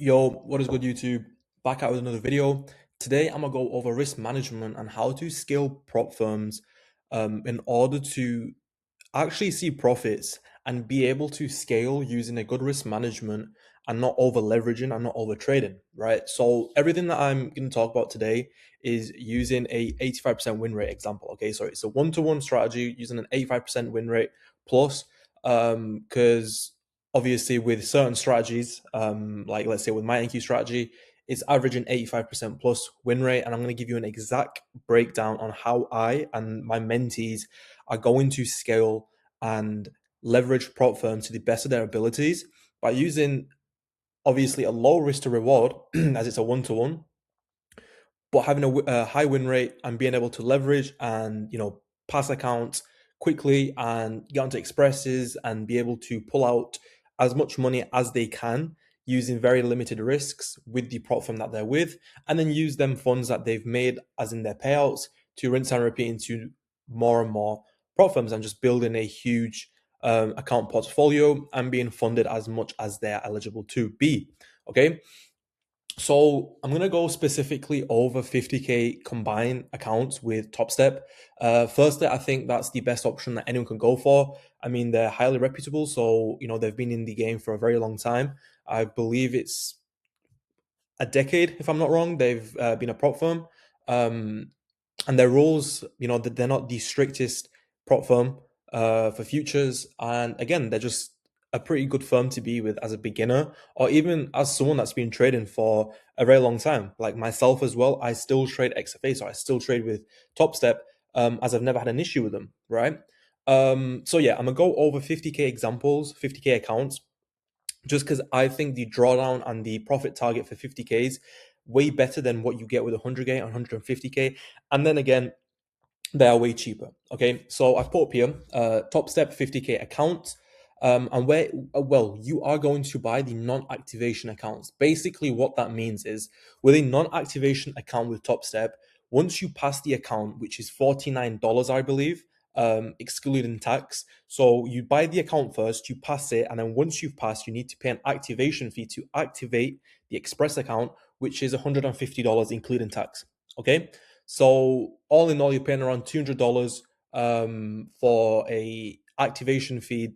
Yo, what is good, YouTube? Back out with another video. Today, I'm gonna go over risk management and how to scale prop firms in order to actually see profits and be able to scale using a good risk management and not over leveraging and not over trading, right? So everything that I'm going to talk about today is using a 85% win rate example. Okay, so it's a one-to-one strategy using an 85% win rate plus, because obviously with certain strategies, like let's say with my NQ strategy, it's averaging 85% plus win rate, and I'm going to give you an exact breakdown on how I and my mentees are going to scale and leverage prop firms to the best of their abilities by using obviously a low risk to reward as it's a one-to-one, but having a high win rate and being able to leverage and pass accounts quickly and get onto expresses and be able to pull out as much money as they can using very limited risks with the prop firm that they're with, and then use them funds that they've made as in their payouts to rinse and repeat into more and more prop firms and just building a huge account portfolio and being funded as much as they're eligible to be. Okay, so I'm gonna go specifically over 50K combined accounts with Top Step. Firstly, I think that's the best option that anyone can go for. I mean, they're highly reputable, so they've been in the game for a very long time. I believe it's a decade, if I'm not wrong. They've been a prop firm, um, and their rules, they're not the strictest prop firm for futures. And again, they're just a pretty good firm to be with as a beginner, or even as someone that's been trading for a very long time, like myself as well. I still trade XFA, so I still trade with Top Step, as I've never had an issue with them, right? So yeah, I'm gonna go over 50K examples, 50K accounts, just because I think the drawdown and the profit target for 50K is way better than what you get with 100K and 150K. And then again, they are way cheaper. Okay, so I've put up here Top Step 50K accounts. And where, well, you are going to buy the non-activation accounts. Basically, what that means is with a non-activation account with Top Step, once you pass the account, which is $49, I believe, excluding tax. So you buy the account first, you pass it, and then once you've passed, you need to pay an activation fee to activate the Express account, which is $150, including tax. Okay, so all in all, you're paying around $200 for a activation fee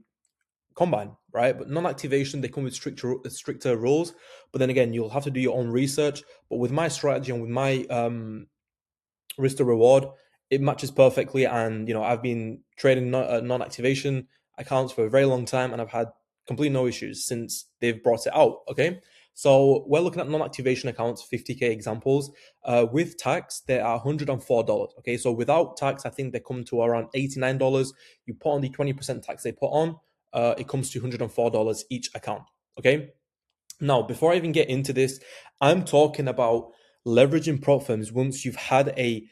combine, right? But non-activation, they come with stricter rules. But then again, you'll have to do your own research. But with my strategy and with my risk to reward, it matches perfectly. And I've been trading non-activation accounts for a very long time, and I've had completely no issues since they've brought it out. Okay, so we're looking at non-activation accounts, 50K examples. With tax, they are $104. Okay, so without tax, I think they come to around $89. You put on the 20% tax they put on, it comes to $104 each account. Okay, now, before I even get into this, I'm talking about leveraging prop firms once you've had a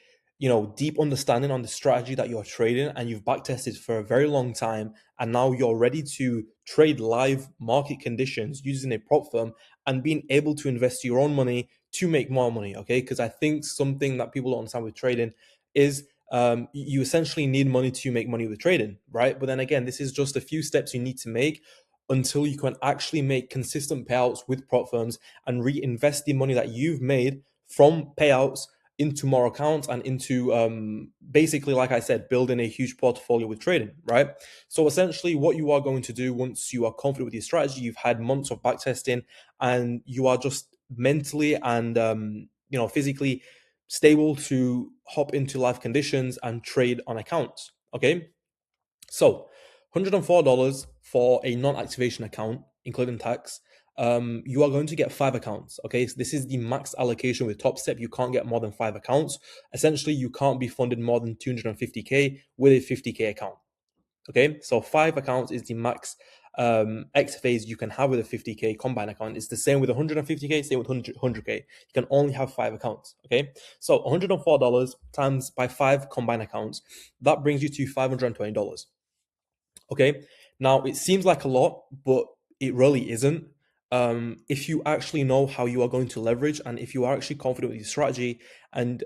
deep understanding on the strategy that you're trading and you've backtested for a very long time, and now you're ready to trade live market conditions using a prop firm and being able to invest your own money to make more money. Okay, because I think something that people don't understand with trading is you essentially need money to make money with trading, right? But then again, this is just a few steps you need to make until you can actually make consistent payouts with prop firms and reinvest the money that you've made from payouts into more accounts and into basically, like I said, building a huge portfolio with trading, right? So essentially, what you are going to do once you are confident with your strategy, you've had months of backtesting, and you are just mentally and physically stable to hop into live conditions and trade on accounts. Okay, so $104 for a non-activation account, including tax. You are going to get 5 accounts. Okay, so this is the max allocation with Top Step. You can't get more than 5 accounts. Essentially, you can't be funded more than 250K with a 50K account. Okay, so 5 accounts is the max XFAs you can have with a 50K combined account. It's the same with 150K, same with 100K. You can only have 5 accounts. Okay, so $104 times by 5 combined accounts, that brings you to $520. Okay. Now it seems like a lot, but it really isn't. If you actually know how you are going to leverage, and if you are actually confident with your strategy, and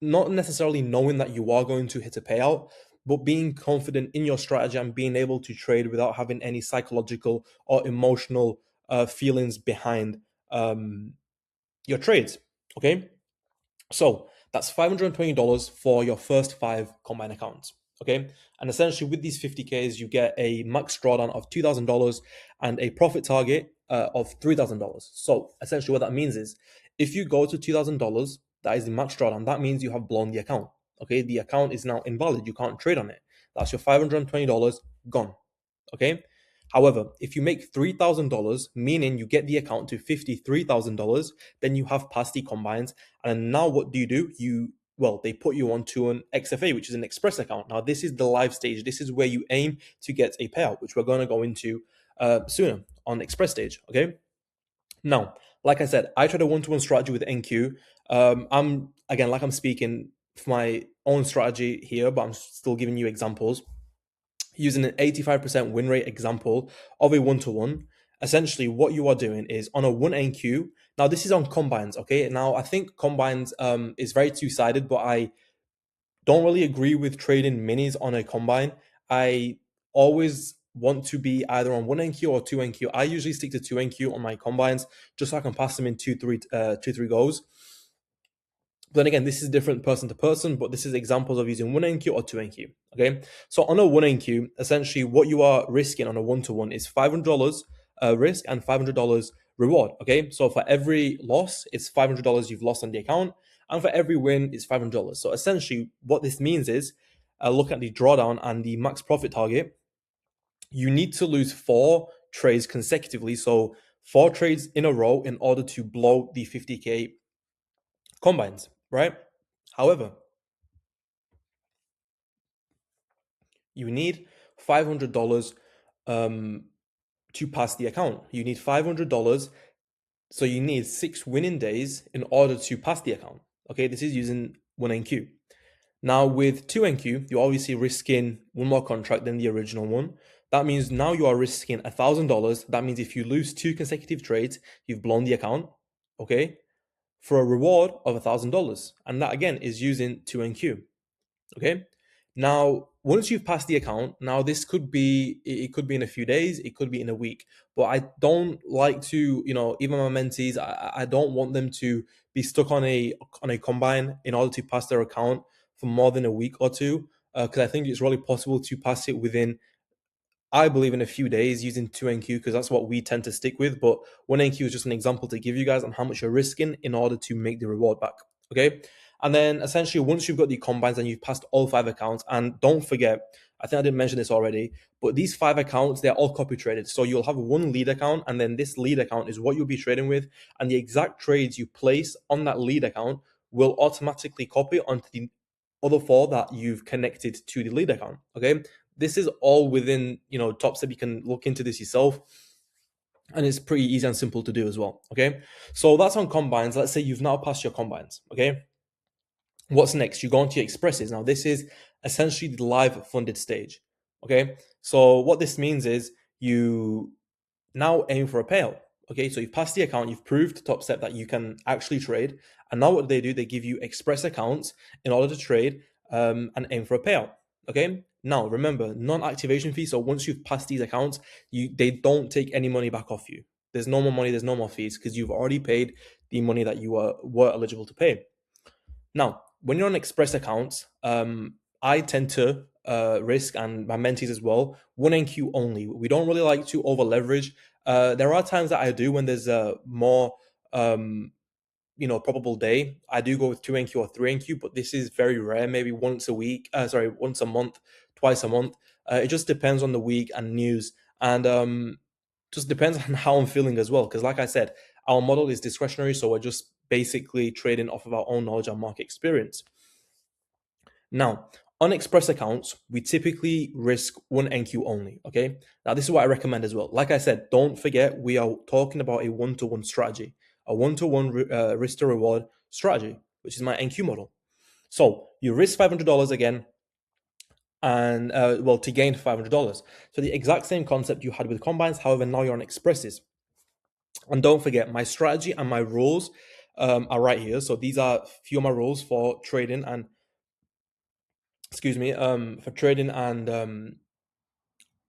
not necessarily knowing that you are going to hit a payout, but being confident in your strategy and being able to trade without having any psychological or emotional feelings behind um, your trades. Okay, so that's $520 for your first five combined accounts. Okay, and essentially with these 50Ks, you get a max drawdown of $2,000 and a profit target of $3,000. So essentially, what that means is if you go to $2,000, that is the max drawdown. That means you have blown the account. Okay, the account is now invalid. You can't trade on it. That's your $520 gone. Okay. However, if you make $3,000, meaning you get the account to $53,000, then you have passed the combines. And now what do? They put you onto an XFA, which is an express account. Now, this is the live stage. This is where you aim to get a payout, which we're going to go into sooner on express stage. Okay. Now, like I said, I tried a one-to-one strategy with NQ. I'm speaking for my own strategy here, but I'm still giving you examples using an 85% win rate example of a one-to-one. Essentially, what you are doing is on a 1NQ. Now, this is on combines, okay? Now, I think combines is very two-sided, but I don't really agree with trading minis on a combine. I always want to be either on 1NQ or 2NQ. I usually stick to 2NQ on my combines just so I can pass them in two, three goes. Then again, this is different person to person, but this is examples of using 1NQ or 2NQ. Okay, so on a 1NQ, essentially what you are risking on a one-to-one is $500 risk and $500 reward. Okay, so for every loss, it's $500 you've lost on the account, and for every win, it's $500. So essentially, what this means is, look at the drawdown and the max profit target. You need to lose four trades consecutively, so four trades in a row in order to blow the 50K combines, right? However, you need $500 to pass the account. You need $500. So you need 6 winning days in order to pass the account. Okay, this is using 1NQ. Now with 2NQ, you're obviously risking one more contract than the original one. That means now you are risking $1,000. That means if you lose 2 consecutive trades, you've blown the account. Okay, for a reward of $1,000. And that again is using 2NQ. Okay. Now, once you've passed the account, now this could be it could be in a few days, it could be in a week. But I don't like to, even my mentees, I don't want them to be stuck on a combine in order to pass their account for more than a week or two. Because I think it's really possible to pass it within, I believe, in a few days using 2NQ because that's what we tend to stick with. But 1NQ is just an example to give you guys on how much you're risking in order to make the reward back. Okay. And then essentially, once you've got the combines and you've passed all 5 accounts, and don't forget, I think I didn't mention this already, but these 5 accounts, they're all copy traded. So you'll have one lead account, and then this lead account is what you'll be trading with. And the exact trades you place on that lead account will automatically copy onto the other 4 that you've connected to the lead account. Okay. This is all within, TopStep. You can look into this yourself. And it's pretty easy and simple to do as well. Okay. So that's on combines. Let's say you've now passed your combines. Okay. What's next? You go on to your expresses. Now, this is essentially the live funded stage. Okay. So what this means is you now aim for a payout. Okay, so you've passed the account, you've proved to TopStep that you can actually trade, and now what they do, they give you express accounts in order to trade and aim for a payout. Okay, now remember, non-activation fee. So once you've passed these accounts, they don't take any money back off you. There's no more money, there's no more fees because you've already paid the money that you were eligible to pay. Now, when you're on express accounts, I tend to risk, and my mentees as well, 1NQ only. We don't really like to over leverage. There are times that I do when there's a more probable day. I do go with 2NQ or 3NQ, but this is very rare. Maybe once a week. Once a month, twice a month. It just depends on the week and news, and just depends on how I'm feeling as well. Because like I said, our model is discretionary, so we're just basically trading off of our own knowledge and market experience. Now, on express accounts, we typically risk 1NQ only. Okay. Now, this is what I recommend as well. Like I said, don't forget we are talking about a one-to-one strategy, a one-to-one risk to reward strategy, which is my NQ model. So you risk $500 again, and to gain $500. So the exact same concept you had with combines. However, now you're on expresses. And don't forget, my strategy and my rules are right here. So these are a few of my rules for trading and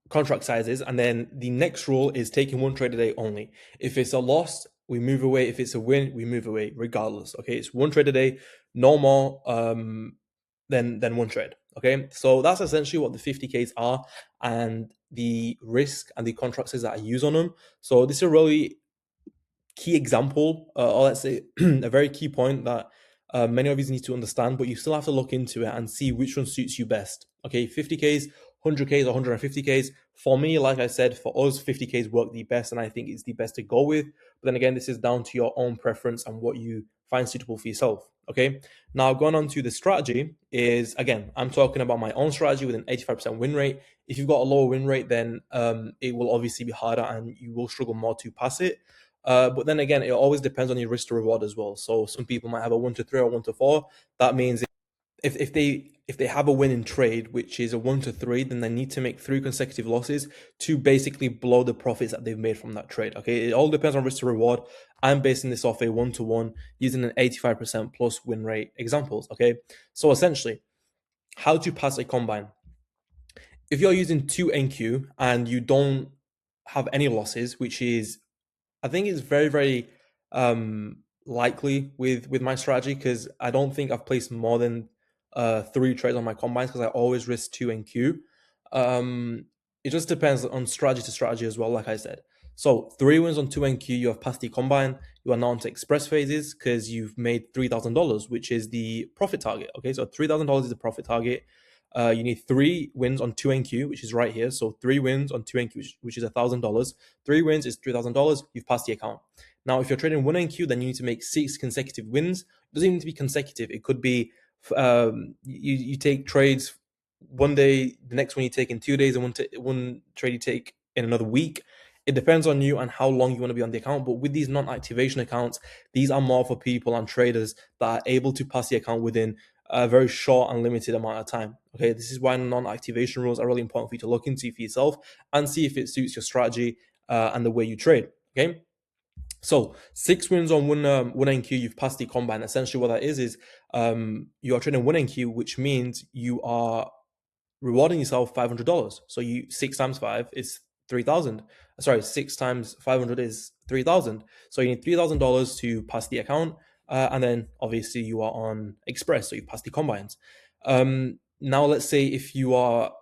contract sizes. And then the next rule is taking one trade a day only. If it's a loss, we move away. If it's a win, we move away regardless. Okay, it's one trade a day, no more than one trade. Okay, so that's essentially what the 50Ks are and the risk and the contracts that I use on them. So this is a really key example, or let's say a very key point that many of you need to understand, but you still have to look into it and see which one suits you best. Okay, 50Ks, 100Ks, or 150Ks. For me, like I said, for us, 50Ks work the best, and I think it's the best to go with. But then again, this is down to your own preference and what you find suitable for yourself. Okay, now going on to the strategy is, again, I'm talking about my own strategy with an 85% win rate. If you've got a lower win rate, then it will obviously be harder and you will struggle more to pass it. But then again, it always depends on your risk to reward as well. So some people might have a 1 to 3 or 1 to 4. That means if they have a win in trade, which is a 1 to 3, then they need to make 3 consecutive losses to basically blow the profits that they've made from that trade. Okay, it all depends on risk to reward. I'm basing this off a 1 to 1 using an 85% plus win rate examples. Okay, so essentially, how to pass a combine. If you're using 2NQ and you don't have any losses, which is, I think it's very, very likely with my strategy, because I don't think I've placed more than 3 trades on my combines, because I always risk 2NQ. It just depends on strategy to strategy as well, like I said. So 3 wins on 2NQ, you have passed the combine. You are now into express phases because you've made $3,000, which is the profit target. Okay, so $3,000 is the profit target. You need 3 wins on 2NQ, which is right here. So 3 wins on 2NQ, which is $1,000. 3 wins is $3,000. You've passed the account. Now, if you're trading 1NQ, then you need to make 6 consecutive wins. It doesn't even need to be consecutive. It could be you take trades one day, the next one you take in 2 days, and one trade you take in another week. It depends on you and how long you want to be on the account. But with these non-activation accounts, these are more for people and traders that are able to pass the account within a very short and limited amount of time. Okay, this is why non-activation rules are really important for you to look into for yourself and see if it suits your strategy and the way you trade. Okay, so 6 wins on one NQ, you've passed the combine. Essentially, what that is you are trading one NQ, which means you are rewarding yourself $500. So you 6 times 5 is 3,000. Sorry, 6 times 500 is 3,000. So you need $3,000 to pass the account, and then obviously you are on Express, so you pass the combines. Now let's say if you are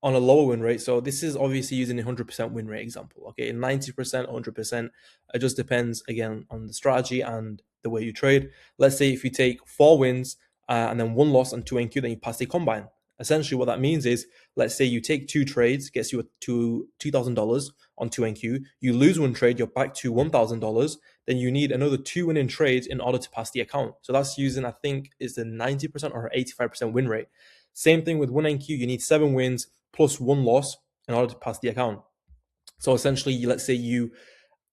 on a lower win rate. So this is obviously using a 100% win rate example. Okay, 90%, 100%. It just depends again on the strategy and the way you trade. Let's say if you take 4 wins and then 1 loss on 2NQ, then you pass the combine. Essentially, what that means is, let's say you take 2 trades, gets you to $2,000 on 2NQ. You lose 1 trade, you're back to $1,000. Then you need another 2 winning trades in order to pass the account. So that's using, I think, is the 90% or 85% win rate. Same thing with 1NQ. You need 7 wins plus 1 loss in order to pass the account. So essentially, let's say you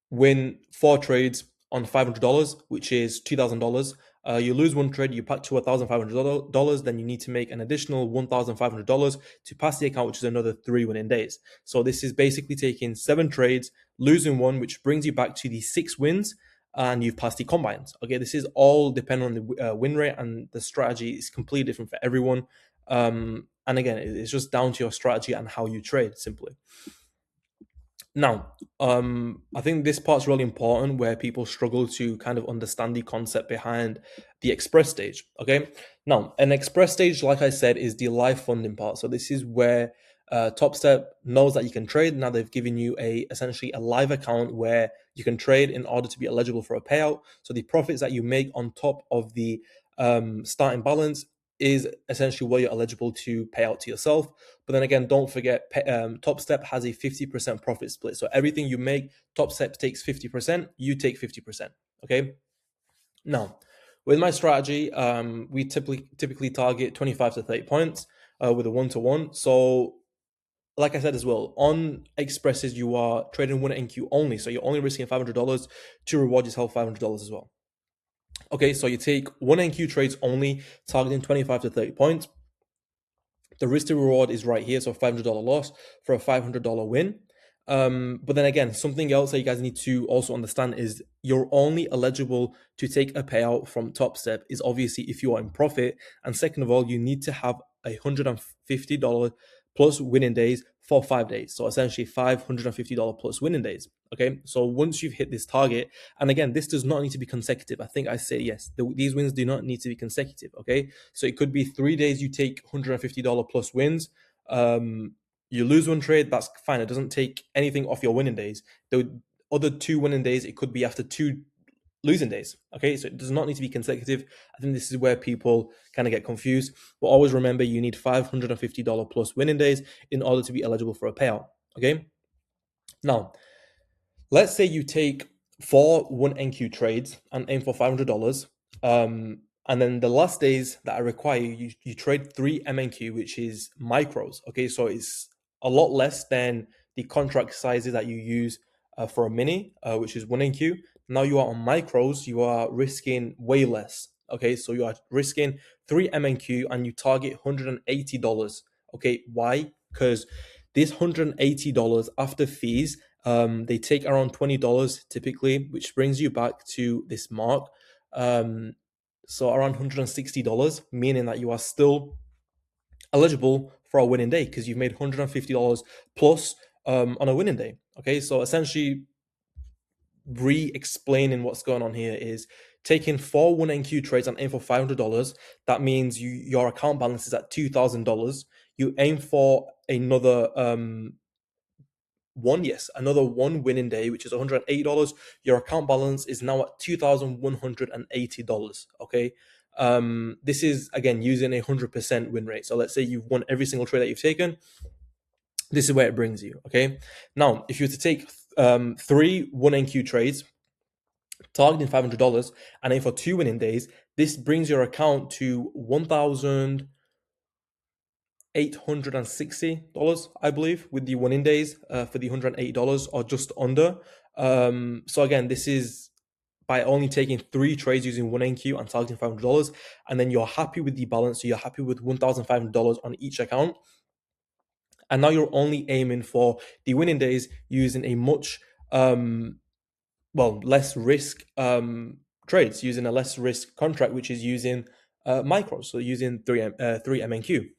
win 4 trades on $500, which is $2,000. You lose 1 trade, you pack to $1,500. Then you need to make an additional $1,500 to pass the account, which is another 3 winning days. So this is basically taking 7 trades, losing 1, which brings you back to the 6 wins, and you've passed the combines. Okay, this is all dependent on the win rate, and the strategy is completely different for everyone. And again, it's just down to your strategy and how you trade, simply. Now, I think this part's really important, where people struggle to kind of understand the concept behind the express stage. Okay, now an express stage, like I said, is the live funding part. So this is where Top Step knows that you can trade. Now they've given you essentially a live account where you can trade in order to be eligible for a payout. So the profits that you make on top of the starting balance is essentially what you're eligible to pay out to yourself. But then again, don't forget, Top Step has a 50% profit split. So everything you make, Top Step takes 50%, you take 50%. Okay. Now, with my strategy, we typically target 25 to 30 points with a 1 to 1. So, like I said as well, on expresses, you are trading 1NQ only. So you're only risking $500 to reward yourself $500 as well. Okay, so you take 1NQ trades only, targeting 25 to 30 points. The risk to reward is right here, so $500 loss for a $500 win. But then again, something else that you guys need to also understand is you're only eligible to take a payout from Top Step is obviously if you are in profit. And second of all, you need to have $150 plus winning days for 5 days. So essentially $550 plus winning days. Okay. So once you've hit this target, and again, this does not need to be consecutive. I think I say yes, these wins do not need to be consecutive. Okay. So it could be 3 days you take $150 plus wins. You lose one trade, that's fine. It doesn't take anything off your winning days. The other two winning days, it could be after two losing days. Okay, so it does not need to be consecutive. I think this is where people kind of get confused. But always remember, you need $550 plus winning days in order to be eligible for a payout. Okay, now let's say you take 4 1NQ trades and aim for $500. And then the last days that I require, you trade 3 MNQ, which is micros. Okay, so it's a lot less than the contract sizes that you use for a mini, which is 1NQ. Now you are on micros, you are risking way less. Okay, so you are risking 3 MNQ and you target $180. Okay, why? Because this $180 after fees, they take around $20 typically, which brings you back to this mark. So around $160, meaning that you are still eligible for a winning day because you've made $150 plus on a winning day. Okay, so essentially, re-explaining what's going on here is taking 4 1NQ trades and aim for $500. That means your account balance is at $2,000. You aim for another another one winning day, which is $180. Your account balance is now at $2,180. Okay. This is again using 100% win rate. So let's say you've won every single trade that you've taken. This is where it brings you. Okay. Now, if you were to take 3 1NQ trades, targeting $500 and aim for 2 winning days, this brings your account to $1,860, I believe, with the winning days for the $180 or just under. So again, this is by only taking 3 trades using 1NQ and targeting $500, and then you're happy with the balance. So you're happy with $1,500 on each account. And now you're only aiming for the winning days using a much less risk trades, using a less risk contract, which is using micros, so using 3 MNQ.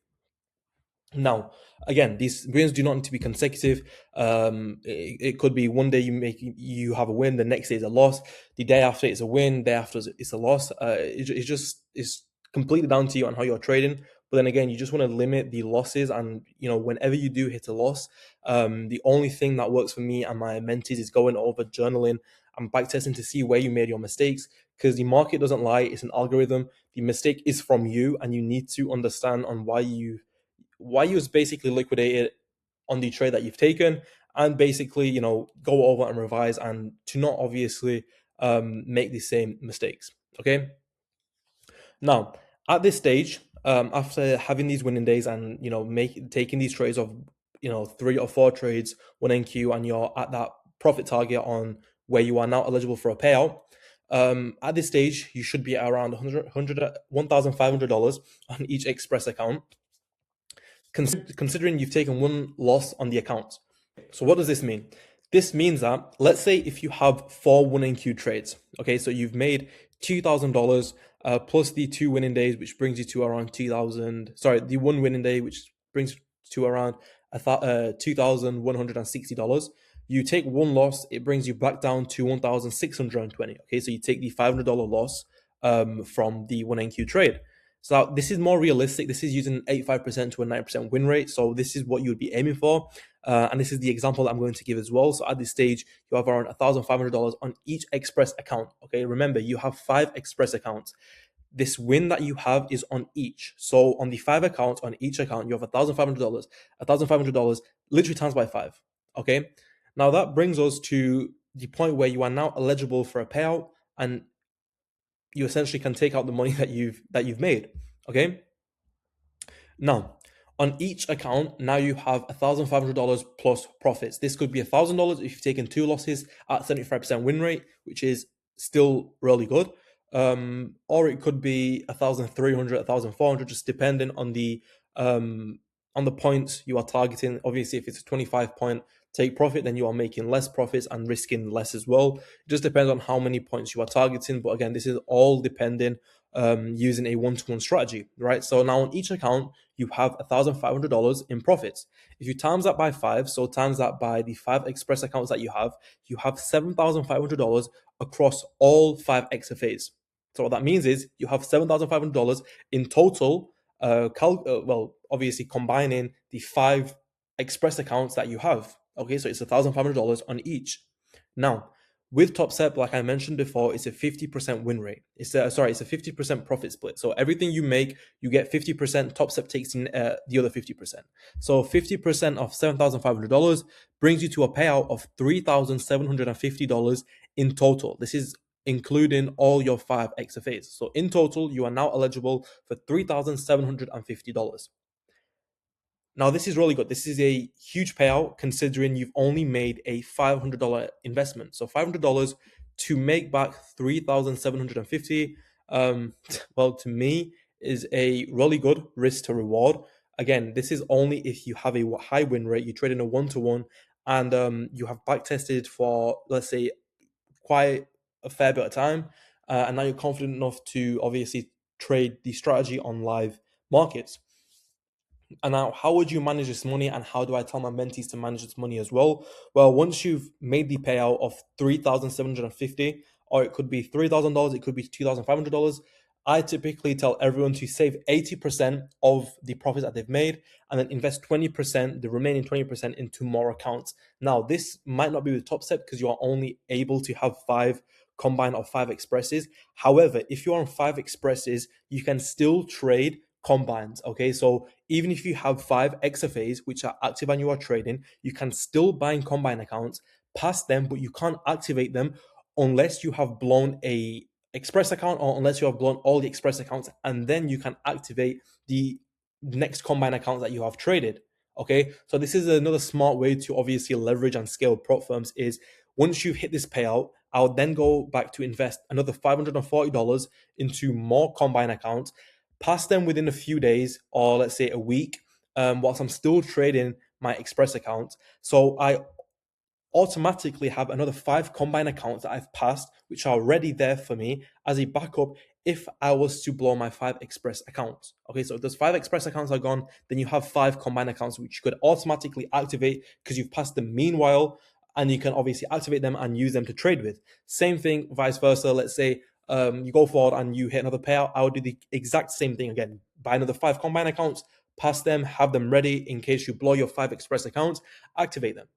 Now, again, these wins do not need to be consecutive. It could be one day you have a win, the next day is a loss, the day after it's a win, day after it's a loss. It's completely down to you on how you're trading. But then again, you just want to limit the losses, and whenever you do hit a loss, the only thing that works for me and my mentees is going over journaling and backtesting to see where you made your mistakes, because the market doesn't lie; it's an algorithm. The mistake is from you, and you need to understand on why you was basically liquidated on the trade that you've taken, and basically go over and revise, and to not obviously make the same mistakes. Okay, now at this stage, after having these winning days and taking these trades of 3 or 4 trades 1NQ, and you're at that profit target on where you are now eligible for a payout, at this stage you should be around $1,500 on each Express account, considering you've taken one loss on the account. So what does this mean? This means that, let's say if you have 4 1NQ trades, okay, so you've made $2,000 plus the 2 winning days, which brings you to around the 1 winning day, which brings to around $2,160. You take one loss, it brings you back down to $1,620. Okay, so you take the $500 loss from the 1NQ trade. So this is more realistic. This is using 85% to a 90% win rate. So this is what you would be aiming for. And this is the example that I'm going to give as well. So at this stage, you have around $1,500 on each Express account. Okay, remember, you have 5 Express accounts. This win that you have is on each. So on the 5 accounts, on each account, you have $1,500. $1,500 literally times by 5. Okay, now that brings us to the point where you are now eligible for a payout, and you essentially can take out the money that you've made. Okay, now on each account, now you have $1,500 plus profits. This could be $1,000 if you've taken 2 losses at 75% win rate, which is still really good. Or it could be 1,300, 1,400, just depending on the points you are targeting. Obviously, if it's a 25-point take profit, then you are making less profits and risking less as well. It just depends on how many points you are targeting. But again, this is all depending using a one-to-one strategy, right? So now on each account, you have $1,500 in profits. If you times that by five, so times that by the five express accounts that you have $7,500 across all five XFAs. So what that means is you have $7,500 in total. Well, obviously combining the five express accounts that you have. Okay, so it's $1,500 on each. Now, with Top Step, like I mentioned before, it's a 50% win rate. It's a 50% profit split. So everything you make, you get 50%. Top Step takes in the other 50%. So 50% of $7,500 brings you to a payout of $3,750 in total. This is including all your five XFAs. So in total, you are now eligible for $3,750. Now, this is really good. This is a huge payout considering you've only made a $500 investment. So $500 to make back 3,750, well, to me, is a really good risk to reward. Again, this is only if you have a high win rate, you trade in a one-to-one, and you have back tested for, let's say, quite a fair bit of time, and now you're confident enough to obviously trade the strategy on live markets. And now, how would you manage this money, and how do I tell my mentees to manage this money as well? Well, once you've made the payout of 3,750, or it could be $3,000, it could be $2,500, I typically tell everyone to save 80% of the profits that they've made and then invest 20%, the remaining 20% into more accounts. Now, this might not be the top step because you are only able to have five combine of five expresses. However, if you're on five expresses, you can still trade combines. Okay, so even if you have five XFAs which are active and you are trading, you can still buy in combine accounts, pass them, but you can't activate them unless you have blown a express account or unless you have blown all the express accounts, and then you can activate the next combine accounts that you have traded. Okay, so this is another smart way to obviously leverage and scale prop firms. Is once you've hit this payout, I'll then go back to invest another $540 into more combine accounts, pass them within a few days or let's say a week, whilst I'm still trading my express accounts. So I automatically have another five combine accounts that I've passed, which are already there for me as a backup if I was to blow my five express accounts. Okay, so if those five express accounts are gone, then you have five combine accounts which you could automatically activate because you've passed them meanwhile, and you can obviously activate them and use them to trade with. Same thing, vice versa. Let's say you go forward and you hit another payout, I would do the exact same thing again. Buy another five combine accounts, pass them, have them ready in case you blow your five express accounts, activate them.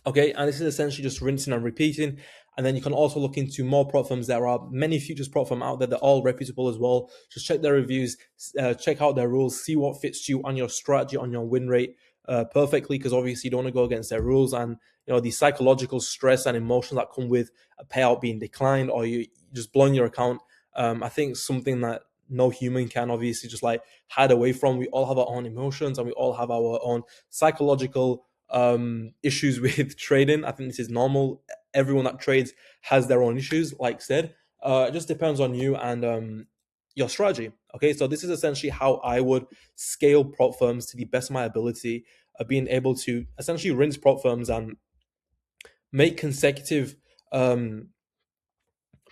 Okay, and this is essentially just rinsing and repeating. And then you can also look into more prop firms. There are many futures prop firms out there. They're all reputable as well. Just check their reviews, check out their rules, see what fits you on your strategy, on your win rate perfectly, because obviously you don't want to go against their rules. And the psychological stress and emotions that come with a payout being declined or you just blowing your account. I think something that no human can obviously just like hide away from. We all have our own emotions and we all have our own psychological issues with trading. I think this is normal. Everyone that trades has their own issues, like said. It just depends on you and your strategy. Okay, so this is essentially how I would scale prop firms to the best of my ability, being able to essentially rinse prop firms and make consecutive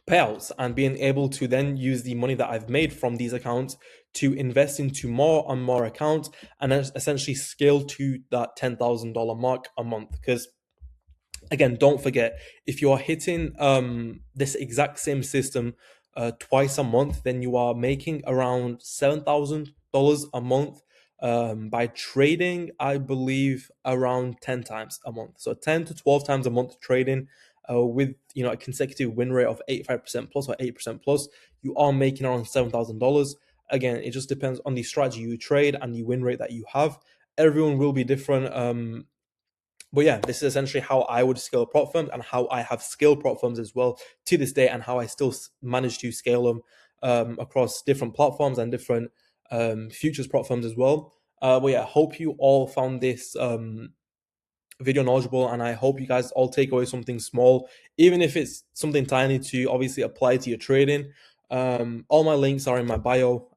payouts, and being able to then use the money that I've made from these accounts to invest into more and more accounts, and then essentially scale to that $10,000 mark a month. Because again, don't forget, if you're hitting this exact same system twice a month, then you are making around $7,000 a month by trading, I believe, around 10 times a month. So 10 to 12 times a month trading with a consecutive win rate of 85% plus or 8% plus, you are making around $7,000. Again, it just depends on the strategy you trade and the win rate that you have. Everyone will be different. But yeah, this is essentially how I would scale prop firms and how I have scaled prop firms as well to this day, and how I still manage to scale them across different platforms and different futures prop firms as well. But yeah, I hope you all found this video knowledgeable, and I hope you guys all take away something small, even if it's something tiny, to obviously apply to your trading. All my links are in my bio.